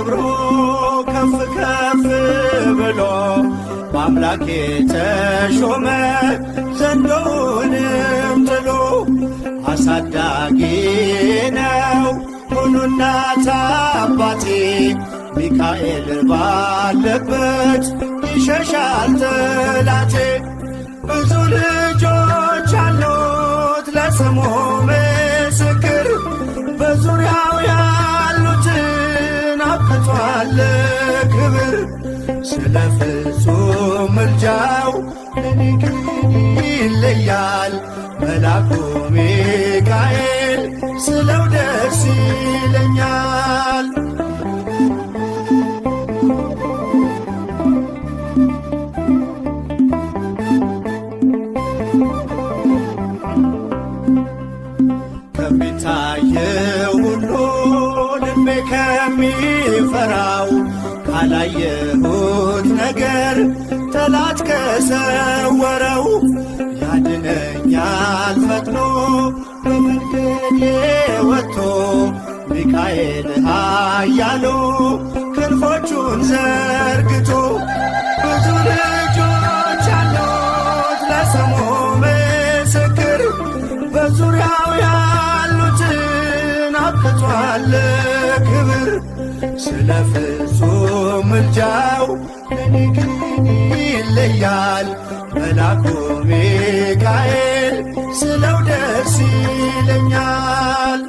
በክብሩ ከፍ ከፍ ብሎ በአምላኬ ተሾመ ዘንዶውንም ጥሎ አሳዳጊ ነው ሁሉ እናት አባቴ ሚካኤል ባለበት ይሸሻል ጠላቴ። ብዙ ልጆች አሉት ለስሙ ምስክር በዙሪያው ያሉትን አብቅቷል ክብር። ስለ ፍጹም ምልጃው ለኔ ግን ይለያል መልአኩ ሚካኤል ስለው ደስ ይለኛል። ከሚታየው ሁሉ ልቤ ከሚፈራው ካላየሁት ነገር ጠላት ከሰወረው ያድነኛል ፈጥኖ በመንገዴ ወጥቶ ሚካኤል ኃያሉ ክንፎቹን ዘርግቶ። ብዙ ልጆች አሉት ለስሙ ምስክር በዙሪያው ያሉትን አብቅቷል ክብር። ስለ ፍጹም ምልጃው ለኔ ግን ይለያል መልአኩ ሚካኤል ስለው ደስ ይለኛል።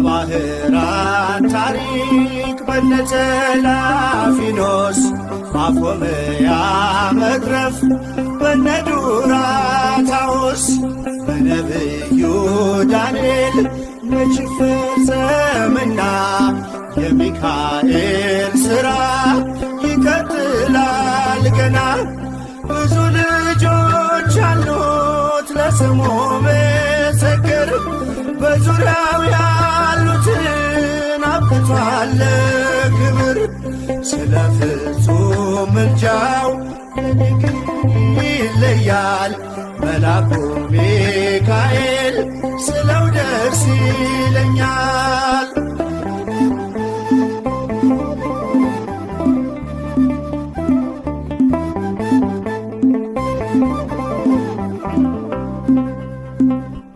በባህራን ታሪክ በነ ጠላፊኖስ ማፎምያ መትረፍ በነ ዱራታዎስ በነቢዩ ዳንኤል መች ፈጸምና የሚካኤል ሥራ ይቀጥላል ገና። ብዙ ልጆች አሉት ለስሙ ምስክር በዙሪያው ያሉትን አብቅቷል ክብር። ስለ ፍጹም ምልጃው ለኔ ግን ይለያል መልአኩ ሚካኤል ስለው ደስ ይለኛል።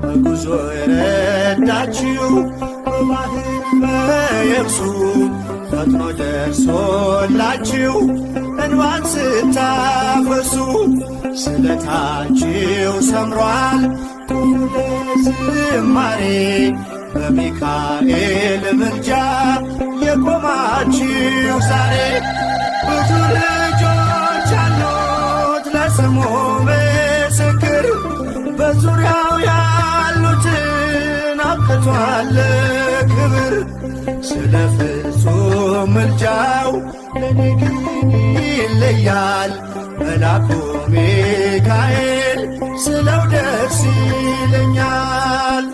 በጉዞ የረዳችው በባህር በየብሱ ፈጥኖ ደርሶላችሁ እንባን ስታፈሱ ስለታችሁ ሰምሯል ለዝማሬ በሚካኤል ምልጃ የቆማችሁ ዛሬ። ብዙ ልጆች አሉት ለስሙ ምስክር በዙሪያው ያሉትን አብቅቷል ክብር። ስለ ፍጹም ምልጃው ለኔ ግን ይለያል መልአኩ ሚካኤል ስለው ደስ ይለኛል።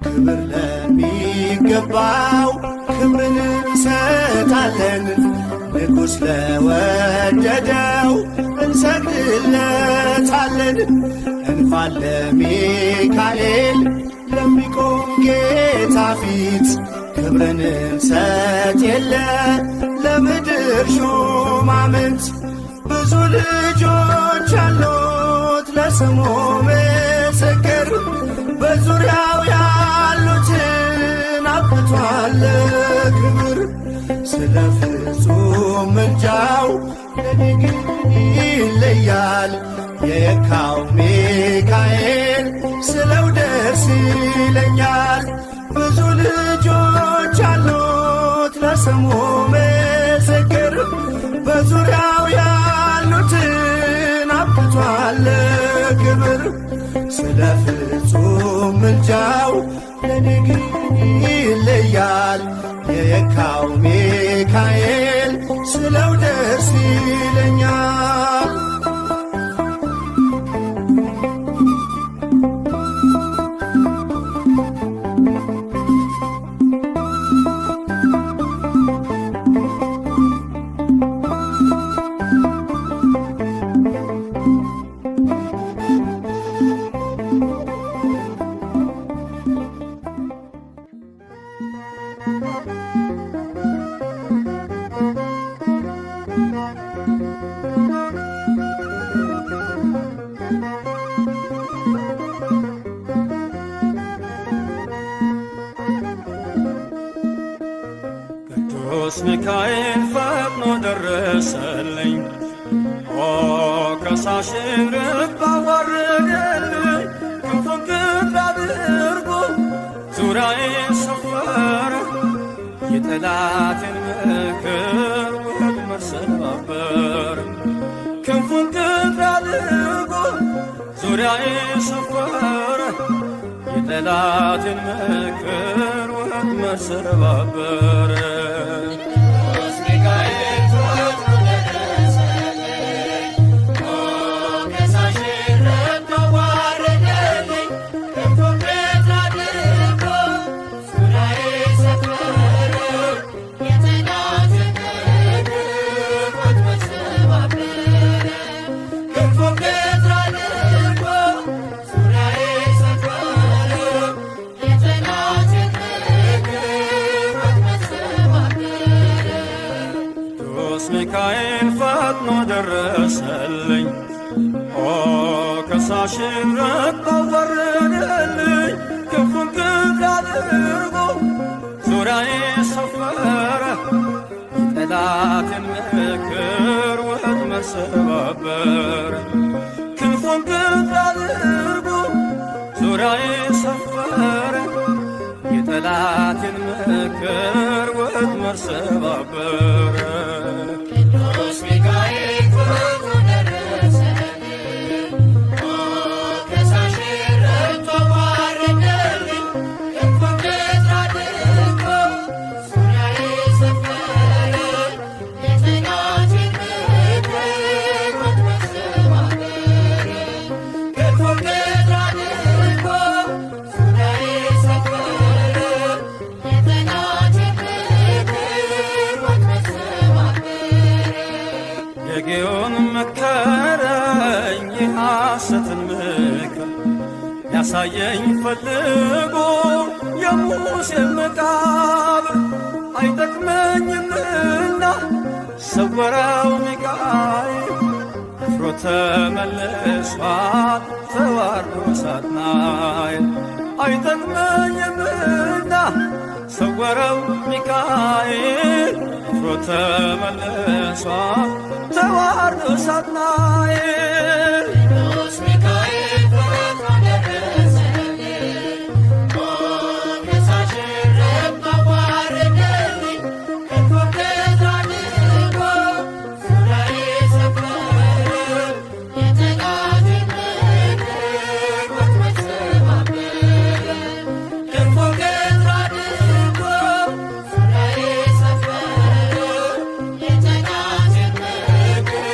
ክብር ለሚገባው ክብርን እንሰጣለን ንጉሥ ለወደደው እንሰግድለታለን። እንኳን ለሚካኤል ለሚቆም ጌታ ፊት ክብርን እንሰጥ የለ ለምድር ሹማምንት። ብዙ ልጆች አሉት ለስሙ ምስክር በዙሪያው ያሉትን አብቅቷል ክብር። ስለ ፍጹም ምልጃው ለኔ ግን ይለያል የካው ሚካኤል ስለው ደስ ይለኛል። ብዙ ልጆች አሉት ለስሙ ምስክር በዙሪያው ያሉትን አብቅቷል ክብር። ስለ ፍጹም ምልጃው ለኔ ግን ይለያል የካው ሚካኤል ስለው ደስ ይለኛል። ቅዱስ ሚካኤል ፈጥኖ ደረሰልኝ፣ ከሳሽን ርቅ አዋረደልኝ። ክንፉን ክንፍ አድርጎ ዙሪያዬን ሰፈረ፣ የጠላቴን ምክር ወጥመድ ሰባበረ። ክንፉን ክንፍ አድርጎ ዙሪያዬን ሰፈረ፣ የጠላቴን ምክር ወጥመድ ሰባበረ። ሚካኤል ፈጥኖ ደረሰልኝ፣ ከሳሽን ረቅ አዋረደልኝ። ክንፉን ክንፍ አድርጎ ዙሪያዬን ሰፈረ፣ የጠላቴን ምክር ወጥመድ ሰባበረ። ክንፉን ክንፍ አድርጎ ዙሪያዬን ሰፈረ፣ የጠላቴን ምክር ወጥመድ ሰባበረ። ቅዱስ ሚካኤል ፈጥኖ ደረሰልኝ፣ ከሳሽን ረቅ አዋረደልኝ። ክንፉን ክንፍ አድርጎ ዙሪያዬን ሰፈረ፣ የጠላቴን ምክር ወጥመድ ሰባበረ። ክንፉን ክንፍ አድርጎ ዙሪያዬን ሰፈረ፣ የጠላቴን ምክር ወጥመድ ሰባበረ። ጌዮን መከረኝ የሐሰትን ምክር፣ ያሳየኝ ፈልጎ የሙሴን መቃብር። አይጠቅመኝምና ሰወረው ሚካኤል፣ አፍሮ ተመልሷል ተዋርዶ ሳጥናኤል። አይጠቅመኝምና ሰወረው ሚካኤል፣ አፍሮ ተመልሷል ተዋርዶ ሳጥናኤል። ቅዱስ ሚካኤል ፈጥኖ ደረሰልኝ፣ ከሳሽን ረቅ አዋረደልኝ። ክንፉን ክንፍ አድርጎ ዙሪያዬን ሰፈረ፣ የጠላቴን ምክር ወጥመድ ሰባበረ። ክንፉን ክንፍ አድርጎ ዙሪያዬን ሰፈረ፣ የጠላቴን ምክር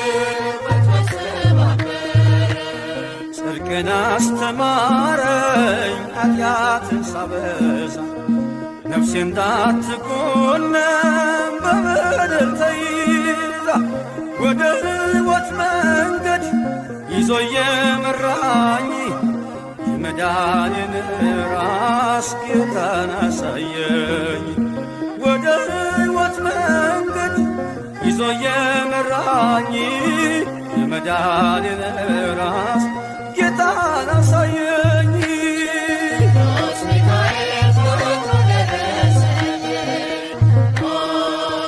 ወጥመድ ሰባበረ። ጽድቅን አስተማረኝ ኃጢአትን ሳበዛ፣ ነፍሴ እንዳትኮነን በበደል ተይዛ። ወደ ሕይወት መንገድ ይዞ የመራኝ፣ የመዳኔን ራስ ጌታን አሳየኝ። ወደ ሕይወት መንገድ ይዞ የመራኝ፣ የመዳኔን ራስ ጌታን አሳየኝ። ቅዱስ ሚካኤል ፈጥኖ ደረሰልኝ፣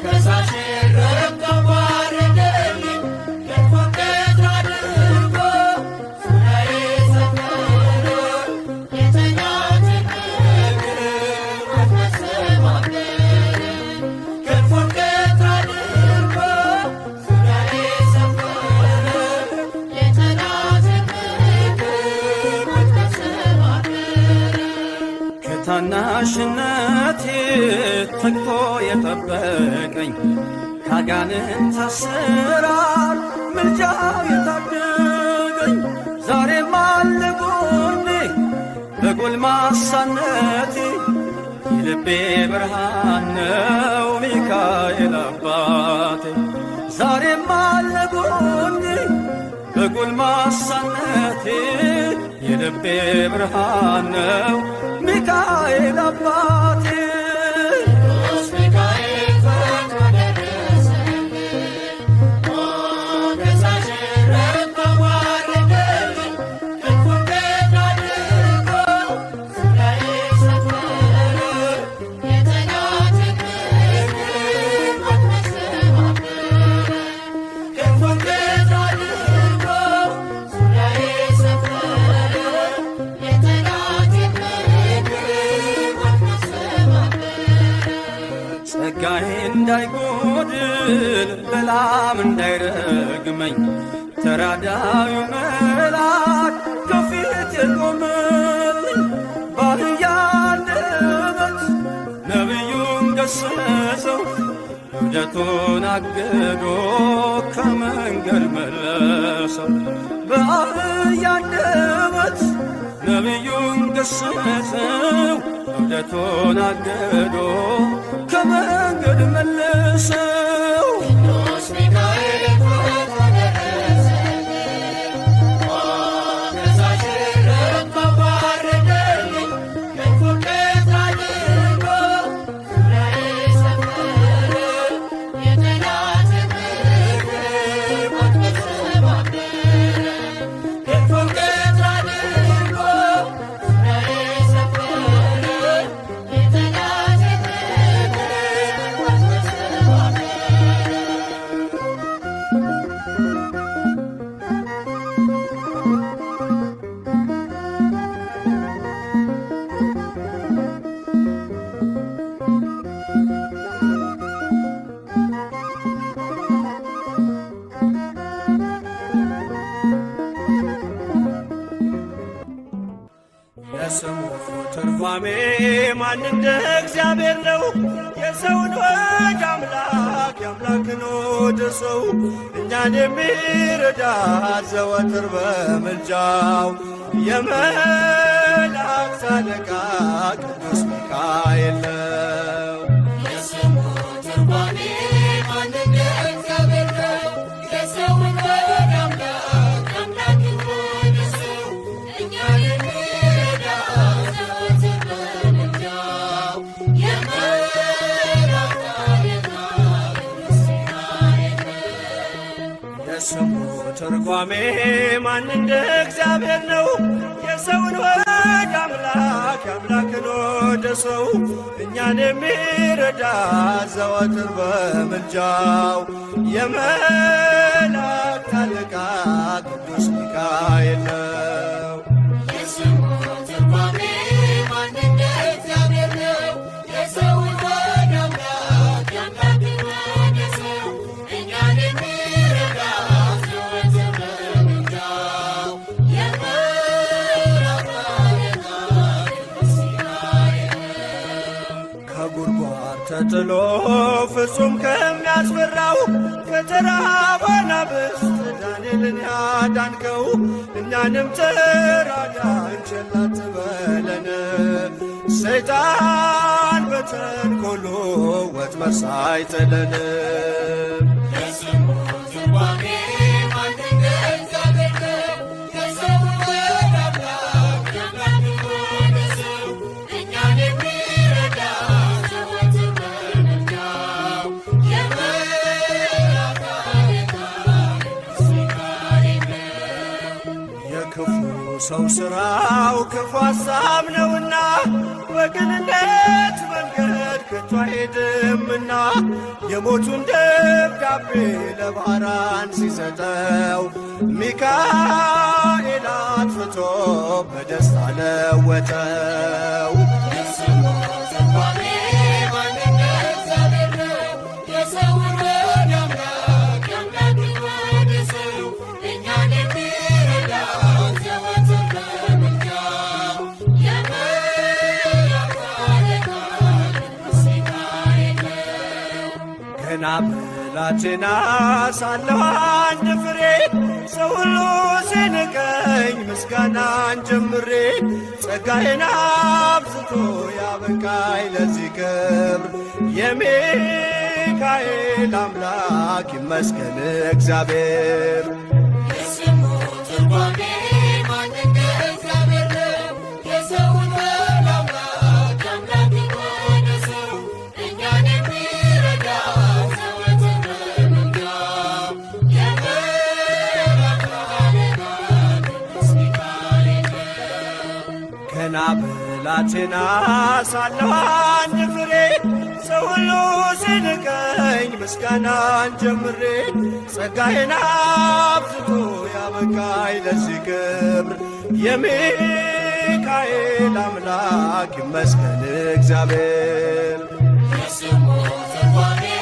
ከሳሽን ረቅ አዋረደልኝ። ክንፉን ክንፍ አድርጎ ዙሪያዬን ሰፈረ፣ የጠላቴን ምክር ወጥመድ ሰባበረ። ክንፉን ክንፍ አድርጎ ዙሪያዬን ሰፈረ፣ የጠላቴን ምክር ወጥመድ ሰባበረ። ከታናሽነቴ ተግቶ የጠበቀኝ፣ ካጋንንት አሰራር ምልጃው የታደገኝ። ዛሬም አለ ጎኔ በጎልማሳነቴ፣ የልቤ ብርሃን ነው ሚካኤል አባቴ። ዛሬም አለ ጎኔ በጎልማሳነቴ፣ የልቤ ብርሃን ነው ሚካኤል አባቴ። ቅዱስ ሚካኤል ፈጥኖ ደረሰልኝ፣ ጸጋዬ እንዳይጎድል በላም እንዳይረግመኝ ተራዳዩ መልአክ ከፊት የቆመልኝ በአህያ አንደበት ነቢዩን ገሰጸው እብደቱን አግዶ ከመንገድ መለሰው። በአህያ አንደበት ነቢዩን ገሰጸው እብደቱን አግዶ ከመንገድ መለሰው። ቅዱስ ሚካኤል የስሙ ትርጓሜ ማን እንደ እግዚአብሔር ነው? የሰውን ወግ አምላክ የአምላክን ወደ ሰው እኛን የሚረዳ ዘወትር በምልጃው የመላእክት አለቃ ቅዱስ ሚካኤል ነው። የስሙ ትርጓሜ ማን እንደ እግዚአብሔር ነው? የሰውን ወግ አምላክ የአምላክን ወደ ሰው እኛን የሚረዳ ዘወትር በምልጃው የመላእክት አለቃ ቅዱስ ሚካኤል ነው። የስሙ ትርጓሜ ማን እንደ እግዚአብሔር ነው? የሰውን ወግ አምላክ የአምላክን ወደ ሰው እኛን የሚረዳ ዘወትር በምልጃው የመላእክት አለቃ ቅዱስ ሚካኤል ነው። የስሙ ትርጓሜ ማን እንደ እግዚአብሔር ነው? የሰውን ወግ አምላክ የአምላክን ወደ ሰው እኛን የሚረዳ ዘወትር በምልጃው የመላእክት አለቃ ቅዱስ ሚካኤል ነው። ከጉድጓድ ተጥሎ ፍጹም ከሚያስፈራው ከተራበ አናብስት ዳንኤልን ያዳንከው እኛንም ተራዳን ቸል አትበለን። ሰይጣን በተንኰሉ ወጥመድ ሳይጥለን የስሙ ትርጓሜ ማን እንደ እግዚአብሔር ነው? የሰውን ወግ አምላክ የአምላክን ወደ ሰው እኛን የሚረዳ ዘወትር በምልጃው የመላእክት አለቃ ቅዱስ ሚካኤል ነው። የክፉ ሰው ሥራው ክፉ ሐሳብ ነውና በቅንነት መንገድ ከቶ አይሄድምና የሞቱን ደብዳቤ ለባህራን ሲሰጠው ሚካኤል አጥፍቶ በደስታ ለወጠው። የስሙ ትርጓሜ ማን እንደ እግዚአብሔር ነው? የሰውን ወግ አምላክ የአምላክን ወደ ሰው እኛን የሚረዳ ዘወትር በምልጃው የመላእክት አለቃ ቅዱስ ሚካኤል ነው። ገና ብላቴና ሳለሁ አንድ ፍሬ ሰው ሁሉ ሲንቀኝ ምስጋናን ጀምሬ ጸጋዬን አብዝቶ ያበቃኝ ለዚህ ክብር የሚካኤል አምላክ ይመስገን እግዚአብሔር። የስሙ ትርጓሜ ማን እንደ እግዚአብሔር ነው? የሰውን ወግ አምላክ የአምላክን ወደ ሰው እኛን የሚረዳ ዘወትር በምልጃው የመላእክት አለቃ ቅዱስ ሚካኤል ነው። ገና ብላቴና ሳለሁ አንድ ፍሬ ሰው ሁሉ ሲንቀኝ ምስጋናን ጀምሬ ጸጋዬን አብዝቶ ያበቃኝ ለዚህ ክብር የሚካኤል አምላክ ይመስገን እግዚአብሔር። የስሙ ትርጓሜ